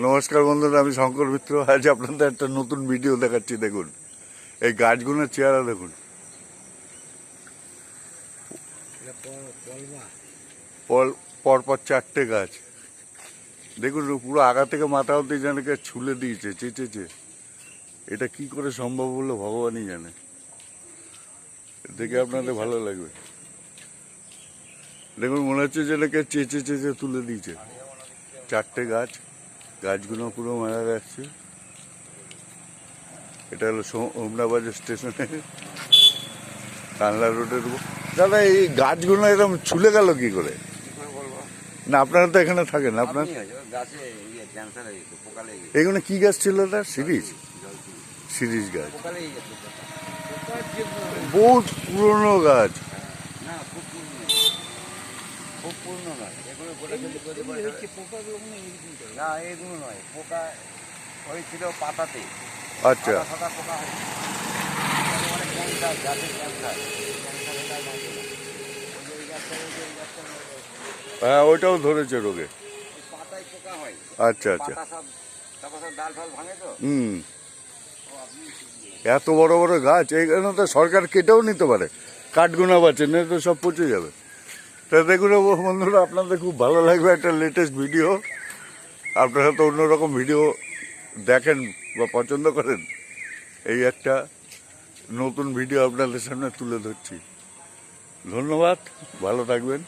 নমস্কার বন্ধুরা, আমি শঙ্কর মিত্র। আজ আপনাদের একটা নতুন ভিডিও দেখাচ্ছি। দেখুন এই গাছগুলোর চেহারা দেখুন, পরপর চারটে গাছ দেখুন, পুরো আগা থেকে মাথা অব্দি যেন কে ছুলে দিয়েছে, চেঁচেছে। এটা কি করে সম্ভব হলো ভগবানই জানে। দেখে আপনাদের ভালো লাগবে। দেখুন, মনে হচ্ছে যেন কে চেঁচে চেঁচে তুলে দিয়েছে। চারটে গাছ, গাছগুলো পুরো মারা যাচ্ছে। এটা হলো হোমনাবাজার স্টেশনে, কানলা রোডের উপর। দাদা, এই গাছগুলো এরকম ছুলে গেল কি করে? না, আপনারা তো এখানে থাকেন, আপনার এগুলো কি গাছ ছিল? দাদা সিরিজ গাছ, বহুত পুরনো গাছ। আচ্ছা, হ্যাঁ, ওইটাও ধরেছে রোগে। আচ্ছা আচ্ছা, এত বড় বড় গাছ এইখানে তো সরকার কেটেও নিতে পারে, কাঠগুনা বাঁচে না তো সব পচে যাবে। তা দেখুন বন্ধুরা, আপনাদের খুব ভালো লাগবে একটা লেটেস্ট ভিডিও। আপনারা তো অন্যরকম ভিডিও দেখেন বা পছন্দ করেন, এই একটা নতুন ভিডিও আপনাদের সামনে তুলে ধরছি। ধন্যবাদ, ভালো থাকবেন।